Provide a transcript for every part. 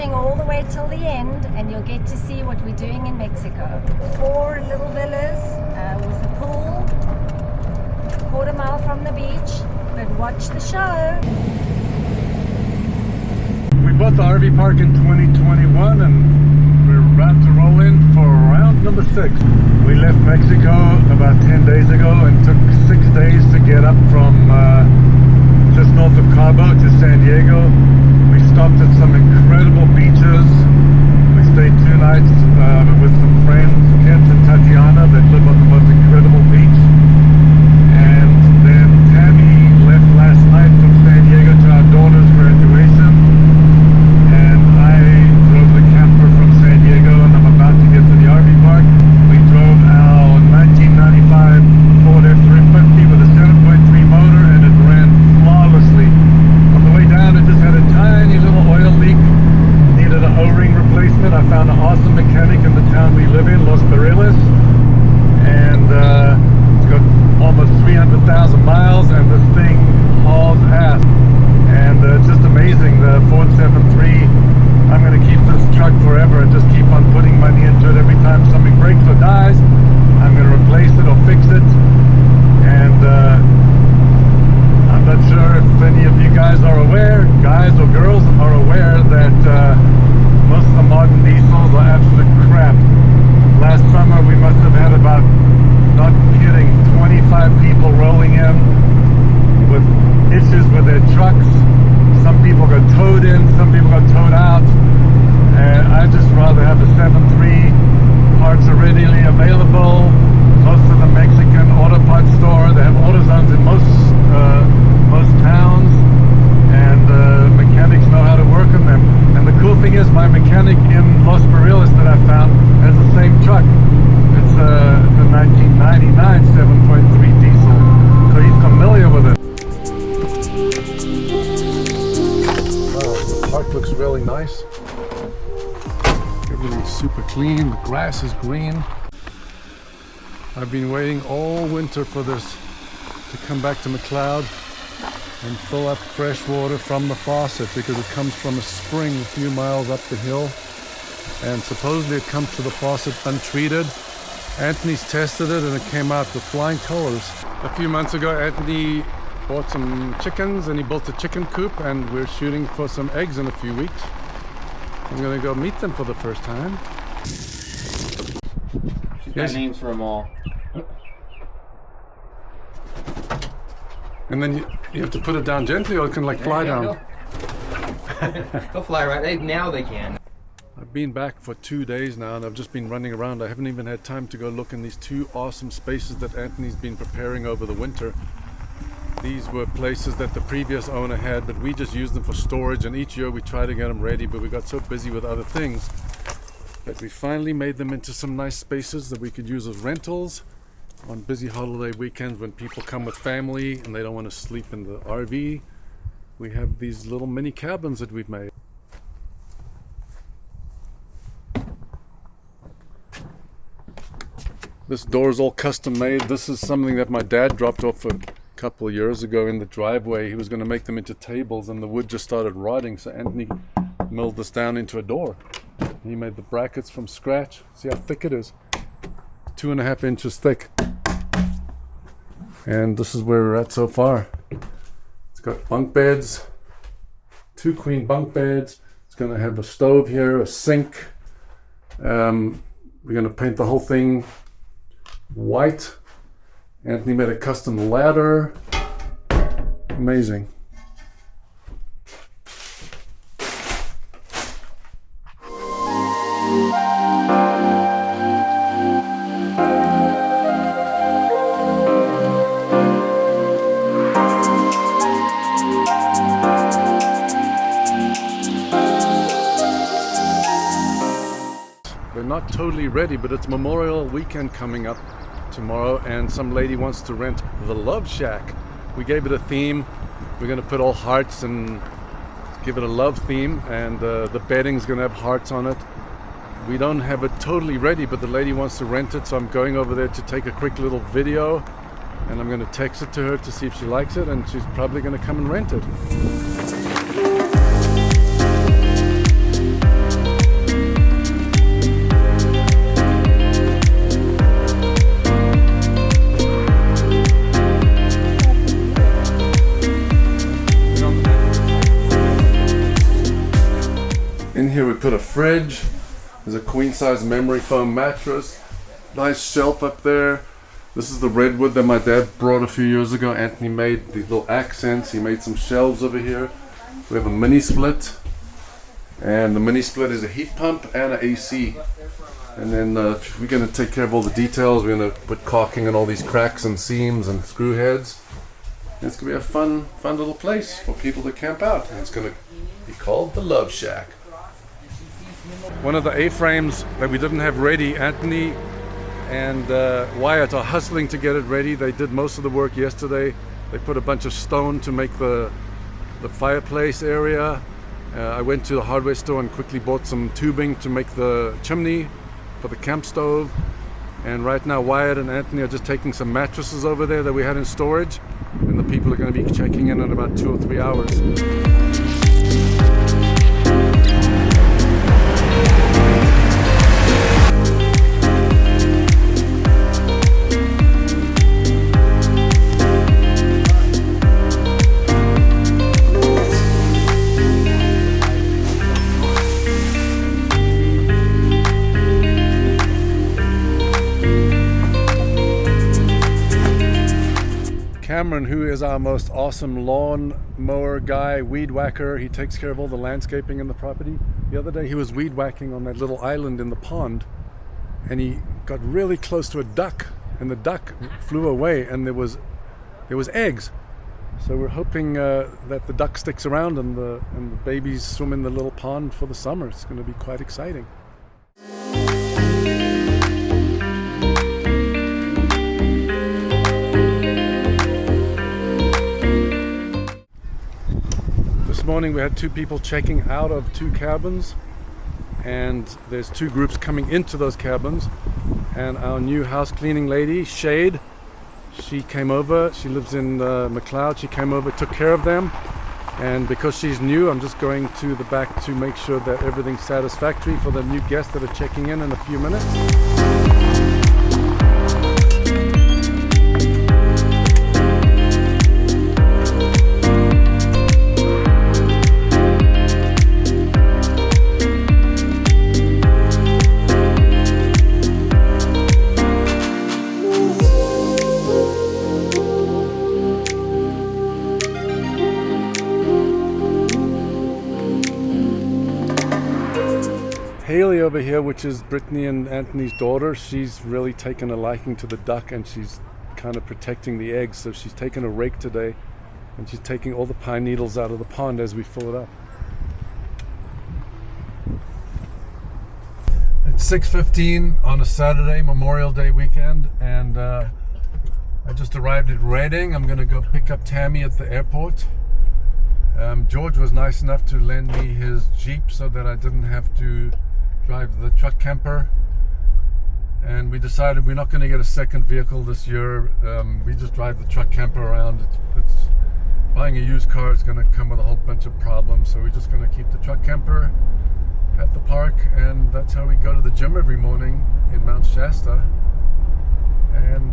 watching all the way till the end and you'll get to see what we're doing in Mexico. 4 little villas with a pool, quarter mile from the beach, but watch the show. We bought the RV park in 2021 and we're about to roll in for round number 6. We left Mexico about 10 days ago and took 6 days to get up from just north of Cabo to San Diego. We stopped at some incredible beaches. We stayed 2 nights with some friends, Kent and Tatiana, that live on the most incredible beach. And then Tammy left last night from San Diego to our daughter's graduation. And I drove the camper from San Diego and I'm about to get to the RV park. We drove our 1995 Ford F-350 with a 7.3 motor and it ran flawlessly. On the way down it just had a tiny little oil leak, needed an O-ring replacement. I found an awesome mechanic in the town we live in, Los Barriles, and it's got almost 300,000 miles and this thing hauls ass. And it's just amazing, the Ford 7.3. I'm going to keep this truck forever and just keep on putting money into it. Every time something breaks or dies, I'm going to replace it or fix it. And I'm not sure if any of you guys are aware, guys or girls are aware that most of the modern diesels are absolute crap. Last summer we must have had about, not kidding, 25 people rolling in with issues with their trucks. Some people got towed in, some people got towed out, and I'd just rather have the 7.3. Parts are readily available. Most of the Mexican auto parts store, they have AutoZones in most towns, and mechanics know how to work on them. And the cool thing is, my mechanic in Los Barriles that I found has the same truck. It's a 1999 7.3 diesel, so he's familiar with it. Park looks really nice. Everything's super clean. The grass is green. I've been waiting all winter for this to come back to McCloud and fill up fresh water from the faucet because it comes from a spring a few miles up the hill, and supposedly it comes to the faucet untreated. Anthony's tested it and it came out with flying colors. A few months ago Anthony bought some chickens and he built a chicken coop, and we're shooting for some eggs in a few weeks. I'm gonna go meet them for the first time. She's got names for them all. And then you have to put it down gently, or it can like fly down. They'll fly right. Now they can. I've been back for 2 days now and I've just been running around. I haven't even had time to go look in these 2 awesome spaces that Anthony's been preparing over the winter. These were places that the previous owner had, but we just used them for storage, and each year we try to get them ready, but we got so busy with other things that we finally made them into some nice spaces that we could use as rentals on busy holiday weekends when people come with family and they don't want to sleep in the RV. We have these little mini cabins that we've made. This door is all custom made. This is something that my dad dropped off a couple of years ago in the driveway. He was going to make them into tables and the wood just started rotting, so Anthony milled this down into a door. He made the brackets from scratch. See how thick it is? 2.5 inches thick. And this is where we're at so far. It's got bunk beds, 2 queen bunk beds. It's going to have a stove here, a sink. We're going to paint the whole thing white. Anthony made a custom ladder. Amazing. We're not totally ready, but it's Memorial Weekend coming up tomorrow, and some lady wants to rent the Love Shack. We gave it a theme. We're going to put all hearts and give it a love theme, and the bedding's going to have hearts on it. We don't have it totally ready, but the lady wants to rent it, so I'm going over there to take a quick little video, and I'm going to text it to her to see if she likes it, and she's probably going to come and rent it. put a fridge. There's a queen size memory foam mattress. Nice shelf up there. This is the redwood that my dad brought a few years ago. Anthony made these little accents. He made some shelves over here. We have a mini split. And the mini split is a heat pump and an AC. And then we're going to take care of all the details. We're going to put caulking on all these cracks and seams and screw heads. And it's going to be a fun little place for people to camp out. And it's going to be called the Love Shack. One of the A-frames that we didn't have ready, Anthony and Wyatt are hustling to get it ready. They did most of the work yesterday. They put a bunch of stone to make the fireplace area. I went to the hardware store and quickly bought some tubing to make the chimney for the camp stove. And right now Wyatt and Anthony are just taking some mattresses over there that we had in storage, and the people are going to be checking in about 2 or 3 hours. Cameron, who is our most awesome lawn mower guy, weed whacker, he takes care of all the landscaping in the property. The other day he was weed whacking on that little island in the pond, and he got really close to a duck, and the duck flew away, and there was eggs. So we're hoping that the duck sticks around and the babies swim in the little pond for the summer. It's going to be quite exciting. This morning we had 2 people checking out of 2 cabins, and there's 2 groups coming into those cabins, and our new house cleaning lady, Shade, she came over. She lives in McCloud. She came over, took care of them, and because she's new, I'm just going to the back to make sure that everything's satisfactory for the new guests that are checking in a few minutes. Haley over here, which is Brittany and Anthony's daughter, she's really taken a liking to the duck, and she's kind of protecting the eggs. So she's taken a rake today and she's taking all the pine needles out of the pond as we fill it up. It's 6:15 on a Saturday, Memorial Day weekend, and I just arrived at Redding. I'm going to go pick up Tammy at the airport. George was nice enough to lend me his Jeep so that I didn't have to drive the truck camper, and we decided we're not going to get a second vehicle this year. We just drive the truck camper around. It's buying a used car is going to come with a whole bunch of problems, so we're just going to keep the truck camper at the park, and that's how we go to the gym every morning in Mount Shasta. And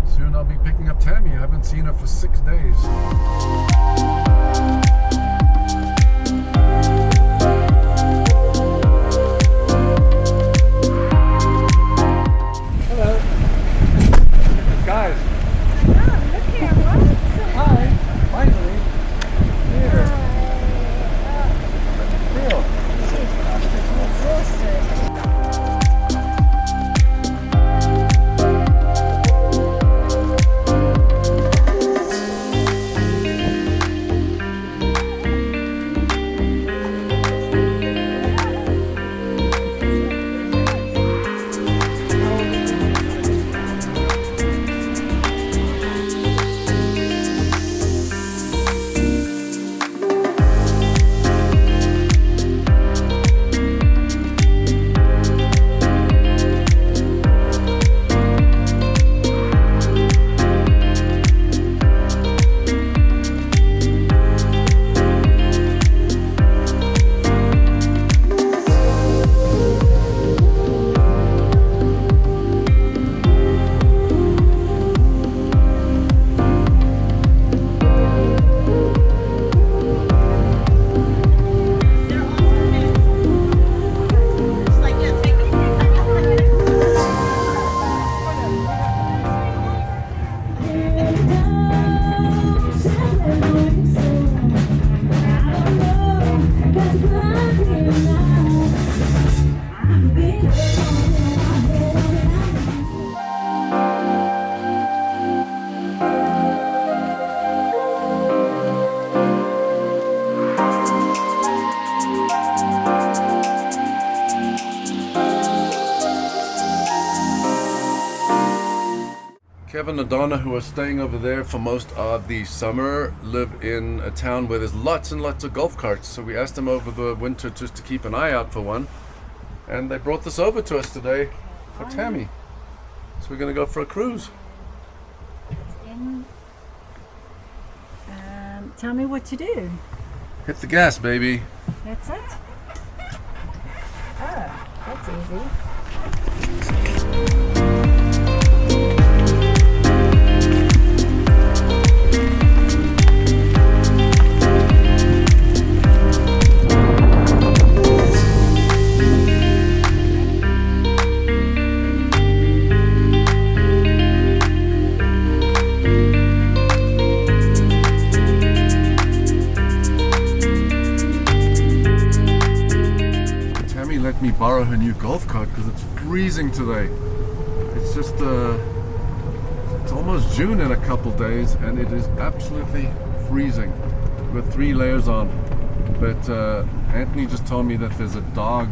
soon I'll be picking up Tammy. I haven't seen her for 6 days. Hello. Guys. Oh, look here, what? Hi. Finally. Here. Feel. I'm exhausted. Kevin and Donna, who are staying over there for most of the summer, live in a town where there's lots and lots of golf carts. So we asked them over the winter just to keep an eye out for one. And they brought this over to us today for Tammy. So we're going to go for a cruise. It's in. Tell me what to do. Hit the gas, baby. That's it? Oh, that's easy. Let me borrow her new golf cart because it's freezing today. It's just it's almost June in a couple days and it is absolutely freezing with 3 layers on. But Anthony just told me that there's a dog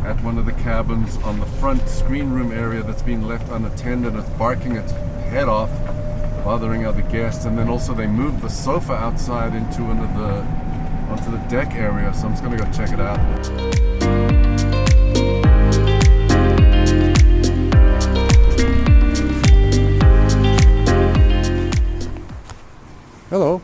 at one of the cabins on the front screen room area that's been left unattended. It's barking its head off, bothering other guests, and then also they moved the sofa outside into onto the deck area, so I'm just gonna go check it out. Hello.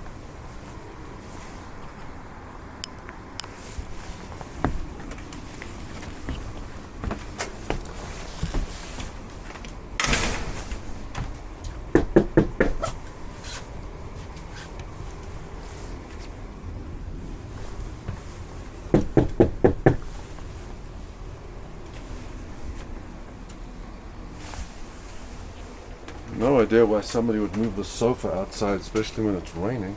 No idea why somebody would move the sofa outside, especially when it's raining.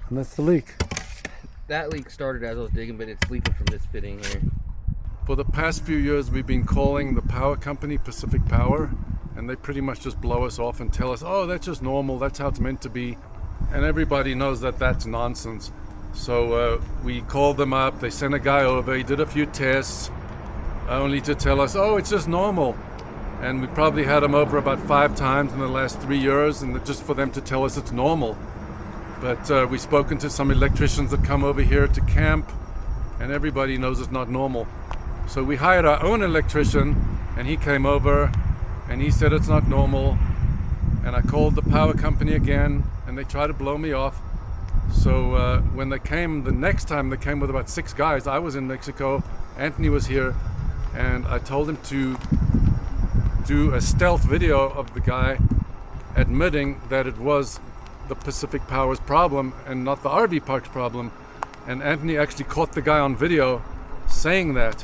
And that's the leak. That leak started as I was digging, but it's leaking from this fitting here. For the past few years, we've been calling the power company Pacific Power, and they pretty much just blow us off and tell us, oh, that's just normal, that's how it's meant to be. And everybody knows that that's nonsense. So we called them up, they sent a guy over, he did a few tests, only to tell us, oh, it's just normal. And we probably had him over about 5 times in the last 3 years, and just for them to tell us it's normal. But we've spoken to some electricians that come over here to camp, and everybody knows it's not normal. So we hired our own electrician, and he came over, and he said it's not normal. And I called the power company again, and they tried to blow me off. So when they came, the next time they came with about 6 guys. I was in Mexico, Anthony was here, and I told him to do a stealth video of the guy admitting that it was the Pacific Power's problem and not the RV Park's problem. And Anthony actually caught the guy on video saying that.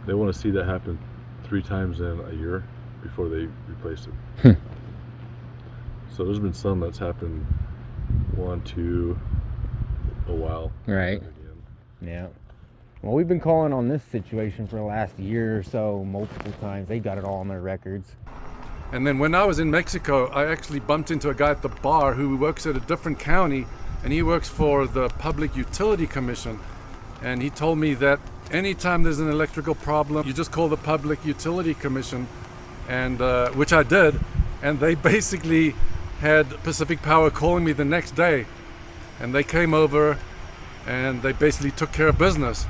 They want to see that happen 3 times in a year before they replace it. So there's been some that's happened 1, 2, a while. Right. Yeah. Well, we've been calling on this situation for the last year or so, multiple times. They got it all on their records. And then when I was in Mexico, I actually bumped into a guy at the bar who works at a different county, and he works for the Public Utility Commission. And he told me that anytime there's an electrical problem, you just call the Public Utility Commission, and which I did, and they basically had Pacific Power calling me the next day, and they came over and they basically took care of business.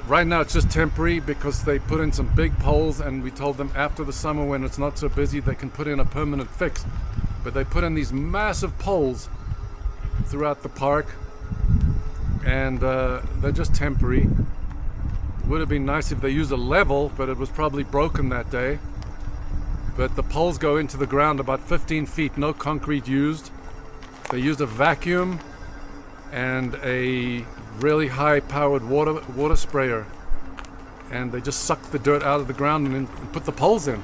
Right now it's just temporary because they put in some big poles, and we told them after the summer when it's not so busy they can put in a permanent fix. But they put in these massive poles throughout the park, and they're just temporary. Would have been nice if they used a level, but it was probably broken that day. But the poles go into the ground about 15 feet, no concrete used. They used a vacuum and a really high powered water sprayer, and they just sucked the dirt out of the ground and then put the poles in.